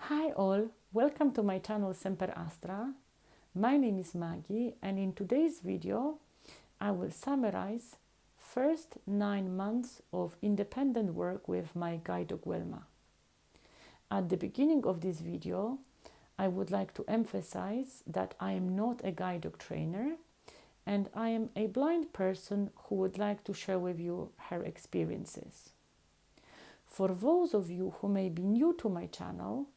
Hi all, welcome to my channel Semper Astra. My name is Maggie and in today's video I will summarize first 9 months of independent work with my guide dog Wilma. At the beginning of this video I would like to emphasize that I am not a guide dog trainer and I am a blind person who would like to share with you her experiences. For those of you who may be new to my channel,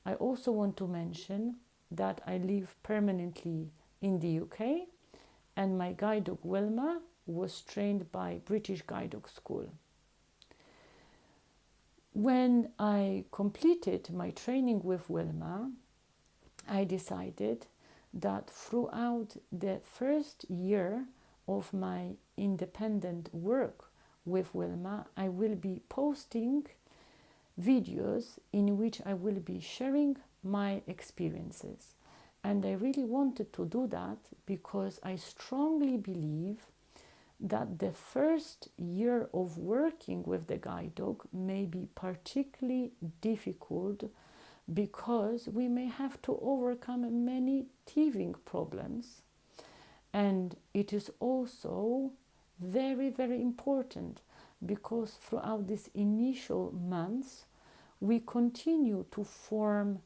I also want to mention that I live permanently in the UK and my guide dog Wilma was trained by British Guide Dog School. When I completed my training with Wilma, I decided that throughout the first year of my independent work with Wilma, I will be posting videos in which I will be sharing my experiences. And I really wanted to do that because I strongly believe that the first year of working with the guide dog may be particularly difficult because we may have to overcome many teething problems. And it is also very, very important because throughout these initial months, we continue to form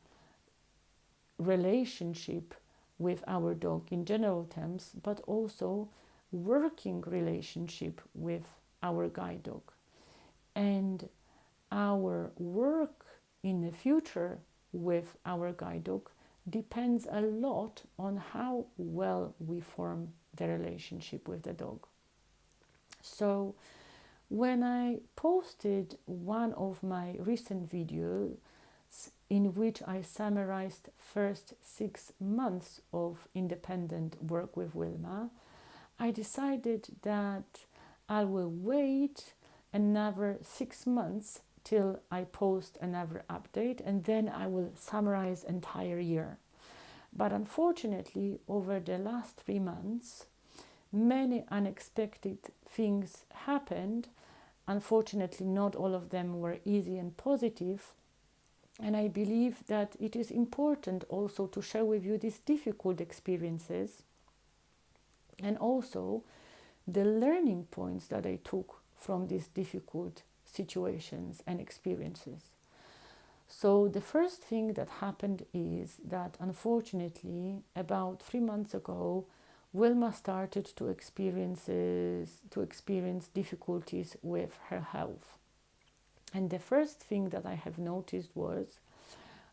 relationship with our dog in general terms, but also working relationship with our guide dog. And our work in the future with our guide dog depends a lot on how well we form the relationship with the dog. So when I posted one of my recent videos in which I summarized first 6 months of independent work with Wilma, I decided that I will wait another 6 months till I post another update and then I will summarize entire year. But unfortunately, over the last 3 months, many unexpected things happened. Unfortunately, not all of them were easy and positive. And I believe that it is important also to share with you these difficult experiences and also the learning points that I took from these difficult situations and experiences. So the first thing that happened is that unfortunately, about 3 months ago, Wilma started to experience difficulties with her health. And the first thing that I have noticed was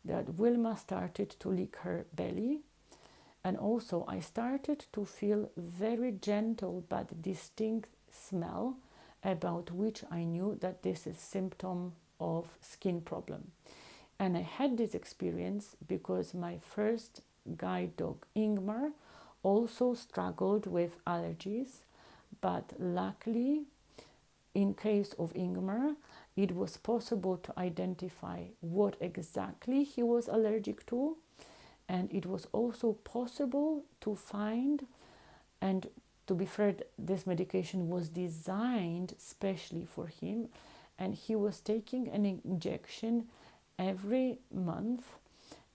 that Wilma started to lick her belly. And also I started to feel very gentle but distinct smell about which I knew that this is symptom of skin problem. And I had this experience because my first guide dog, Ingmar, also struggled with allergies, but luckily, in case of Ingmar, it was possible to identify what exactly he was allergic to, and it was also possible to find, and to be fair, this medication was designed specially for him, and he was taking an injection every month.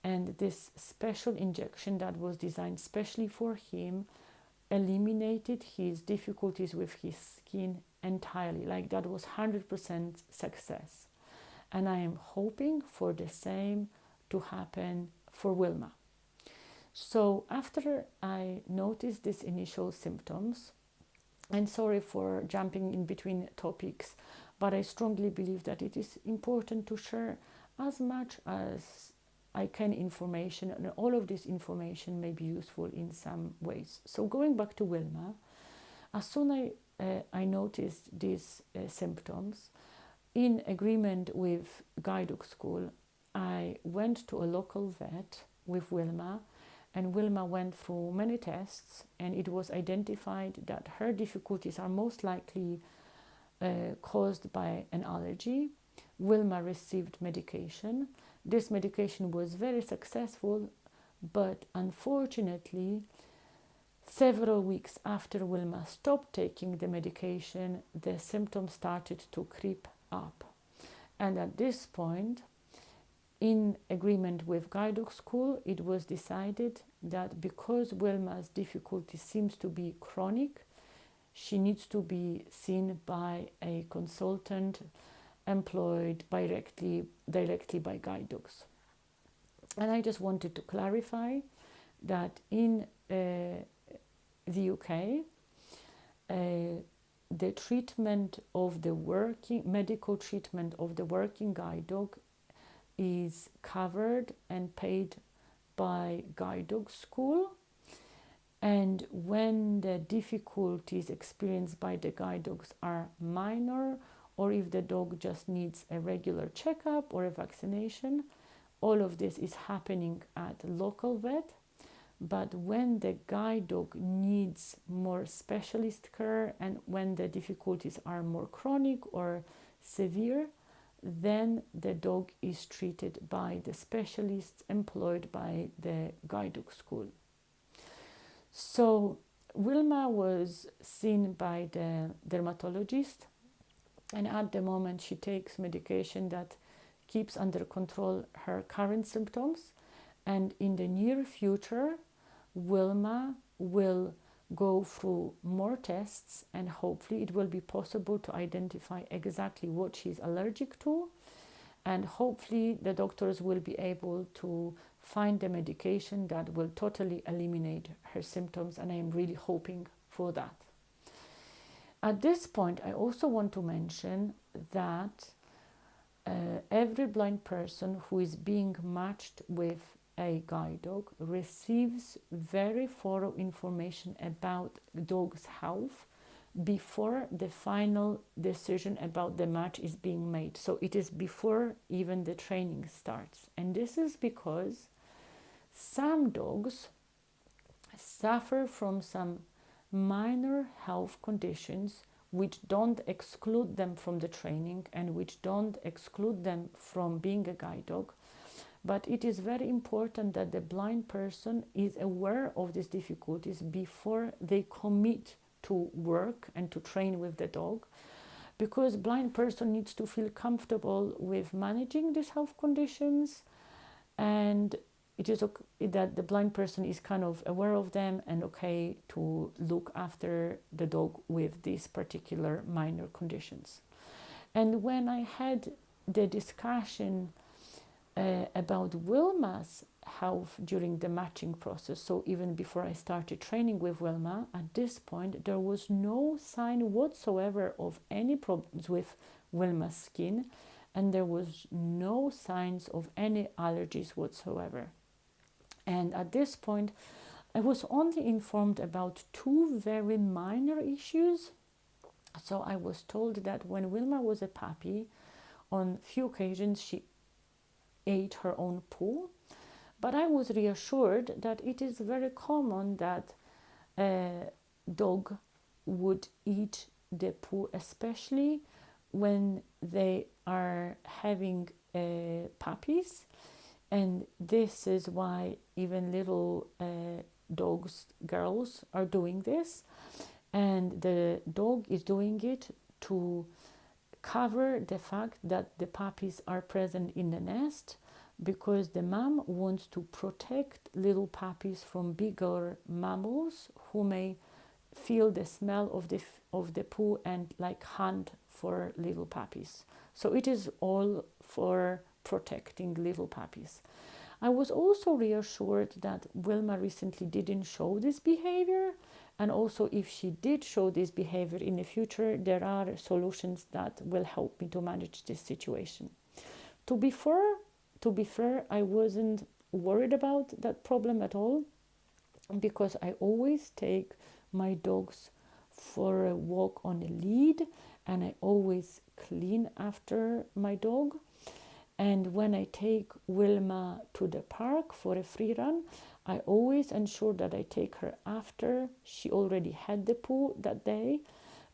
And this special injection that was designed specially for him eliminated his difficulties with his skin entirely. Like that was 100% success. And I am hoping for the same to happen for Wilma. So after I noticed these initial symptoms, and sorry for jumping in between topics, but I strongly believe that it is important to share as much as I can information, and all of this information may be useful in some ways. So going back to Wilma, as soon as I noticed these symptoms, in agreement with Guide Dog School, I went to a local vet with Wilma, and Wilma went through many tests, and it was identified that her difficulties are most likely caused by an allergy. Wilma received medication. This medication was very successful, but unfortunately, several weeks after Wilma stopped taking the medication, the symptoms started to creep up. And at this point, in agreement with guide dog school, it was decided that because Wilma's difficulty seems to be chronic, she needs to be seen by a consultant employed directly by guide dogs. And I just wanted to clarify that in the UK, the treatment of the medical treatment of the working guide dog is covered and paid by guide dog school. And when the difficulties experienced by the guide dogs are minor, or if the dog just needs a regular checkup or a vaccination, all of this is happening at local vet. But when the guide dog needs more specialist care and when the difficulties are more chronic or severe, then the dog is treated by the specialists employed by the guide dog school. So Wilma was seen by the dermatologist, and at the moment she takes medication that keeps under control her current symptoms. And in the near future, Wilma will go through more tests, and hopefully it will be possible to identify exactly what she's allergic to, and hopefully the doctors will be able to find the medication that will totally eliminate her symptoms, and I am really hoping for that. At this point, I also want to mention that every blind person who is being matched with a guide dog receives very thorough information about the dog's health before the final decision about the match is being made. So it is before even the training starts. And this is because some dogs suffer from some minor health conditions which don't exclude them from the training and which don't exclude them from being a guide dog. But it is very important that the blind person is aware of these difficulties before they commit to work and to train with the dog, because blind person needs to feel comfortable with managing these health conditions, and it is okay that the blind person is kind of aware of them and okay to look after the dog with these particular minor conditions. And when I had the discussion about Wilma's health during the matching process, so even before I started training with Wilma, at this point there was no sign whatsoever of any problems with Wilma's skin, and there was no signs of any allergies whatsoever. And at this point I was only informed about two very minor issues. So I was told that when Wilma was a puppy, on few occasions she ate her own poo, but I was reassured that it is very common that a dog would eat the poo, especially when they are having puppies, and this is why even little girls are doing this, and the dog is doing it to cover the fact that the puppies are present in the nest, because the mom wants to protect little puppies from bigger mammals who may feel the smell of the poo and like hunt for little puppies. So it is all for protecting little puppies. I was also reassured that Wilma recently didn't show this behavior, and also if she did show this behavior in the future, there are solutions that will help me to manage this situation. To be fair, I wasn't worried about that problem at all, because I always take my dogs for a walk on a lead, and I always clean after my dog. And when I take Wilma to the park for a free run, I always ensure that I take her after she already had the poo that day,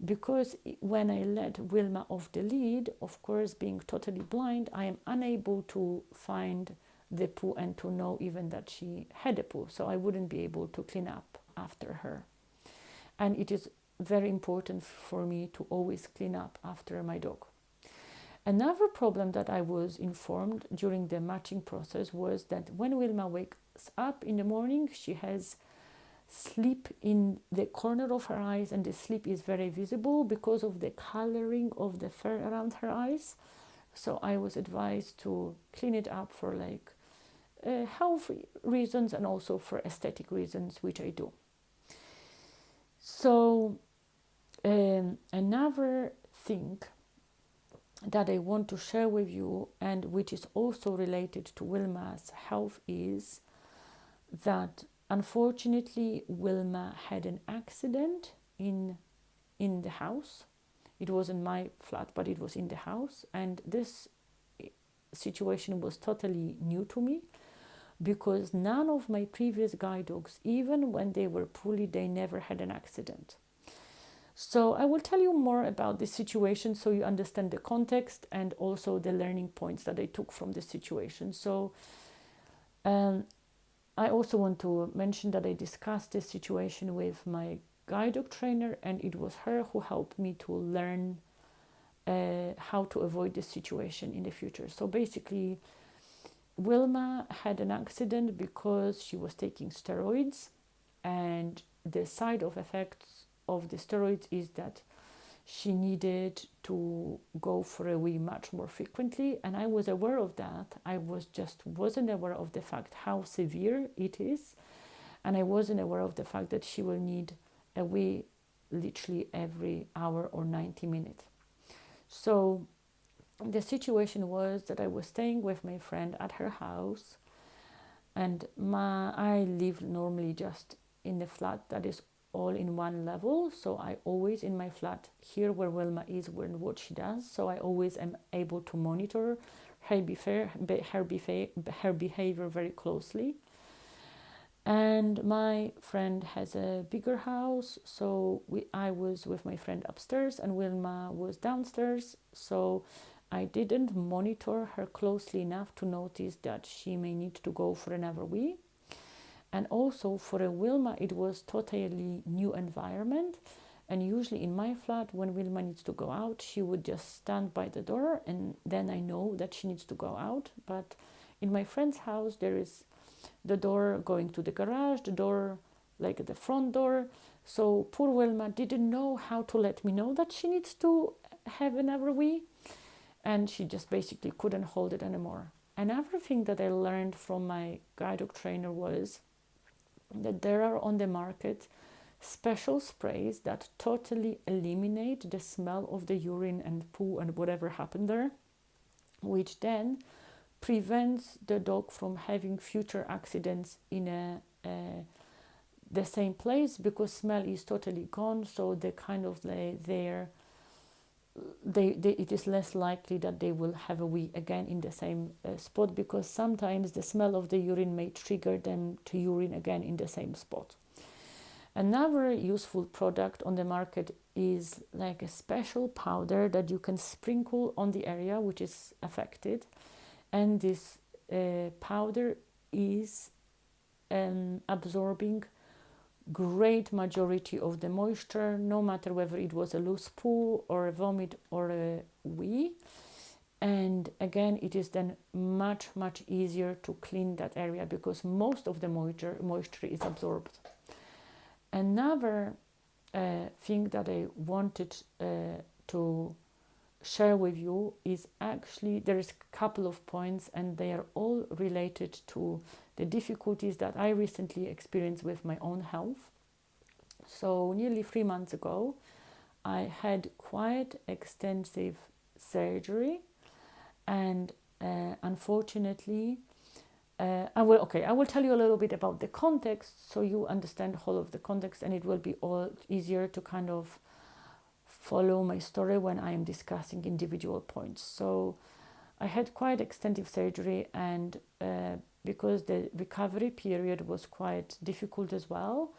because when I let Wilma off the lead, of course, being totally blind, I am unable to find the poo and to know even that she had a poo. So I wouldn't be able to clean up after her. And it is very important for me to always clean up after my dog. Another problem that I was informed during the matching process was that when Wilma wakes up in the morning, she has sleep in the corner of her eyes, and the sleep is very visible because of the coloring of the fur around her eyes. So I was advised to clean it up for like health reasons and also for aesthetic reasons, which I do. So another thing that I want to share with you, and which is also related to Wilma's health, is that unfortunately Wilma had an accident in the house. It wasn't my flat, but it was in the house, and this situation was totally new to me because none of my previous guide dogs, even when they were poorly, they never had an accident. So I will tell you more about this situation so you understand the context and also the learning points that I took from this situation. So I also want to mention that I discussed this situation with my guide dog trainer, and it was her who helped me to learn how to avoid this situation in the future. So basically, Wilma had an accident because she was taking steroids, and the side of effects of the steroids is that she needed to go for a wee much more frequently, and I was aware of that. I wasn't aware of the fact how severe it is, and I wasn't aware of the fact that she will need a wee literally every hour or 90 minutes. So the situation was that I was staying with my friend at her house, and I live normally just in the flat that is all in one level. So I always in my flat here where Wilma is and what she does. So I always am able to monitor her behavior very closely. And my friend has a bigger house, so I was with my friend upstairs and Wilma was downstairs. So I didn't monitor her closely enough to notice that she may need to go for another wee. And also for a Wilma, it was totally new environment. And usually in my flat, when Wilma needs to go out, she would just stand by the door, and then I know that she needs to go out. But in my friend's house, there is the door going to the garage, the door like the front door. So poor Wilma didn't know how to let me know that she needs to have another wee, and she just basically couldn't hold it anymore. Another thing that I learned from my guide dog trainer was that there are on the market special sprays that totally eliminate the smell of the urine and poo and whatever happened there, which then prevents the dog from having future accidents in the same place, because smell is totally gone. So they kind of it is less likely that they will have a wee again in the same spot, because sometimes the smell of the urine may trigger them to urine again in the same spot. Another useful product on the market is like a special powder that you can sprinkle on the area which is affected, and this powder is absorbing great majority of the moisture, no matter whether it was a loose poo or a vomit or a wee. And again, it is then much easier to clean that area because most of the moisture is absorbed. Another thing that I wanted to share with you is actually there is a couple of points, and they are all related to the difficulties that I recently experienced with my own health. So nearly 3 months ago, I had quite extensive surgery, and unfortunately, I will tell you a little bit about the context so you understand whole of the context, and it will be all easier to kind of follow my story when I am discussing individual points. So I had quite extensive surgery, and because the recovery period was quite difficult as well,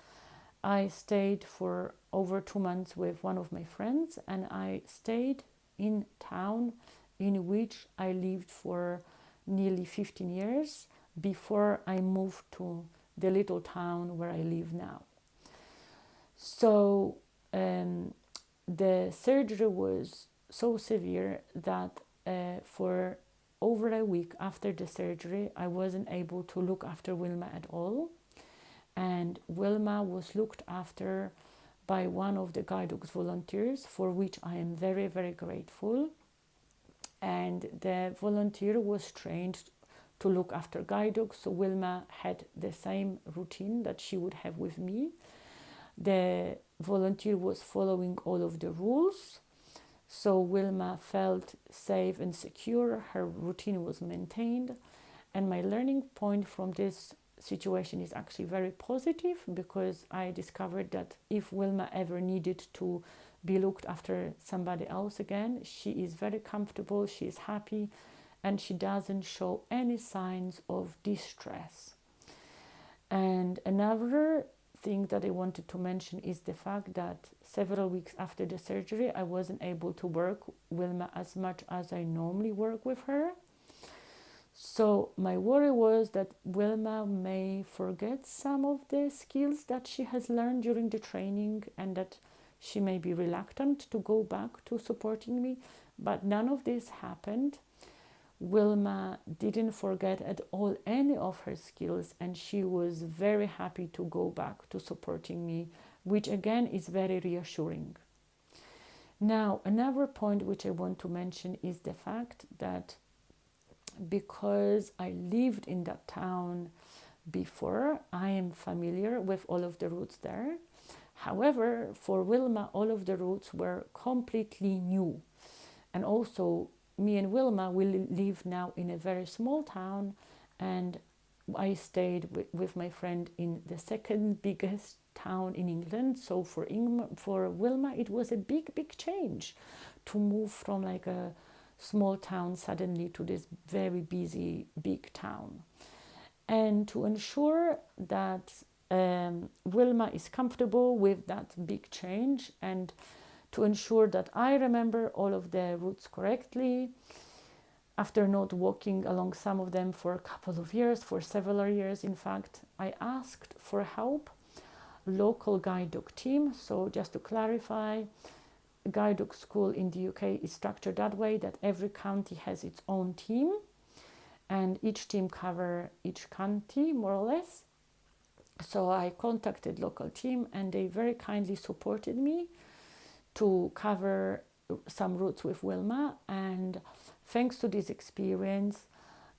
I stayed for over 2 months with one of my friends, and I stayed in town in which I lived for nearly 15 years before I moved to the little town where I live now. So the surgery was so severe that for over a week after the surgery, I wasn't able to look after Wilma at all. And Wilma was looked after by one of the guide dogs volunteers, for which I am very, very grateful. And the volunteer was trained to look after guide dogs, so Wilma had the same routine that she would have with me. The volunteer was following all of the rules, so Wilma felt safe and secure. Her routine was maintained, and my learning point from this situation is actually very positive, because I discovered that if Wilma ever needed to be looked after somebody else again, she is very comfortable, she is happy, and she doesn't show any signs of distress. And another thing that I wanted to mention is the fact that several weeks after the surgery, I wasn't able to work Wilma as much as I normally work with her. So my worry was that Wilma may forget some of the skills that she has learned during the training, and that she may be reluctant to go back to supporting me. But none of this happened. Wilma didn't forget at all any of her skills, and she was very happy to go back to supporting me, which again is very reassuring. Now, another point which I want to mention is the fact that because I lived in that town before, I am familiar with all of the routes there. However, for Wilma, all of the routes were completely new. And also, me and Wilma will live now in a very small town, and I stayed with my friend in the second biggest town in England. So for Wilma, it was a big change to move from like a small town suddenly to this very busy big town. And to ensure that Wilma is comfortable with that big change, and to ensure that I remember all of the routes correctly, after not walking along some of them for a couple of years, for several years in fact, I asked for help, local guide dog team. So just to clarify, guide dog school in the UK is structured that way that every county has its own team, and each team cover each county more or less. So I contacted local team, and they very kindly supported me to cover some routes with Wilma. And thanks to this experience,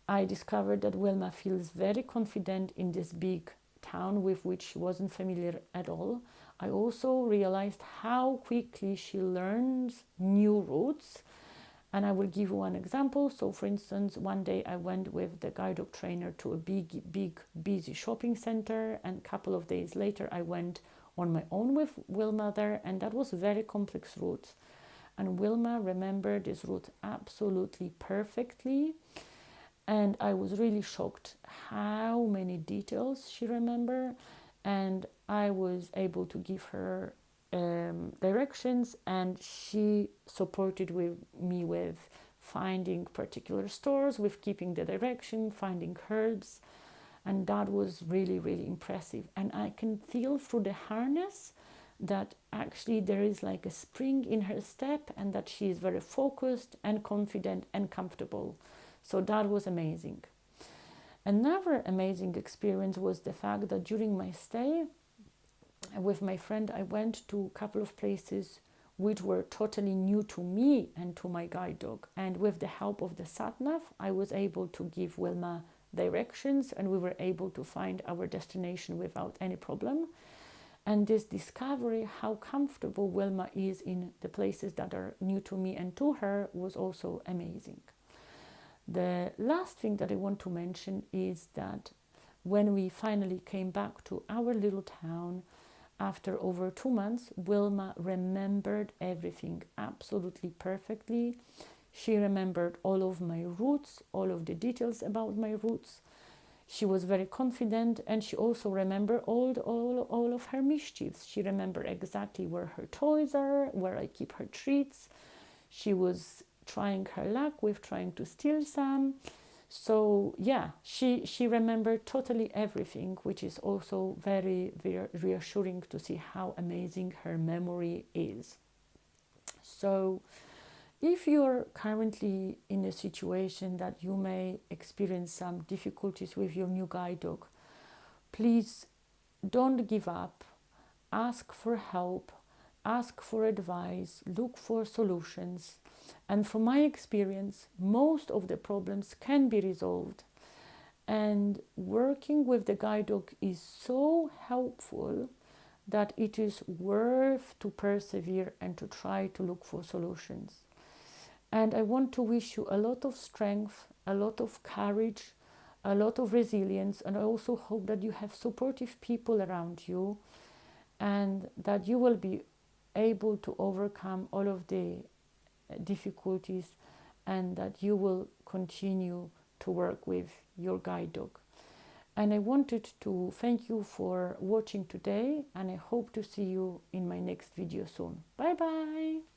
I discovered that Wilma feels very confident in this big town with which she wasn't familiar at all. I also realized how quickly she learns new routes. And I will give you one example. So for instance, one day I went with the guide dog trainer to a big busy shopping center, and a couple of days later I went on my own with Wilma there, and that was a very complex route. And Wilma remembered this route absolutely perfectly, and I was really shocked how many details she remembered. And I was able to give her directions, and she supported me with finding particular stores, with keeping the direction, finding herbs, and that was really impressive. And I can feel through the harness that actually there is like a spring in her step, and that she is very focused and confident and comfortable. So that was amazing. Another amazing experience was the fact that during my stay with my friend, I went to a couple of places which were totally new to me and to my guide dog. And with the help of the sat-nav, I was able to give Wilma directions, and we were able to find our destination without any problem. And this discovery, how comfortable Wilma is in the places that are new to me and to her, was also amazing. The last thing that I want to mention is that when we finally came back to our little town, after over 2 months, Wilma remembered everything absolutely perfectly. She remembered all of my routes, all of the details about my routes. She was very confident, and she also remembered all of her mischiefs. She remembered exactly where her toys are, where I keep her treats. She was trying her luck with trying to steal some. So yeah, she remembered totally everything, which is also very reassuring to see how amazing her memory is. So if you're currently in a situation that you may experience some difficulties with your new guide dog, please don't give up. Ask for help, ask for advice, look for solutions. And from my experience, most of the problems can be resolved. And working with the guide dog is so helpful that it is worth to persevere and to try to look for solutions. And I want to wish you a lot of strength, a lot of courage, a lot of resilience, and I also hope that you have supportive people around you and that you will be able to overcome all of the difficulties and that you will continue to work with your guide dog. And I wanted to thank you for watching today, and I hope to see you in my next video soon. Bye bye!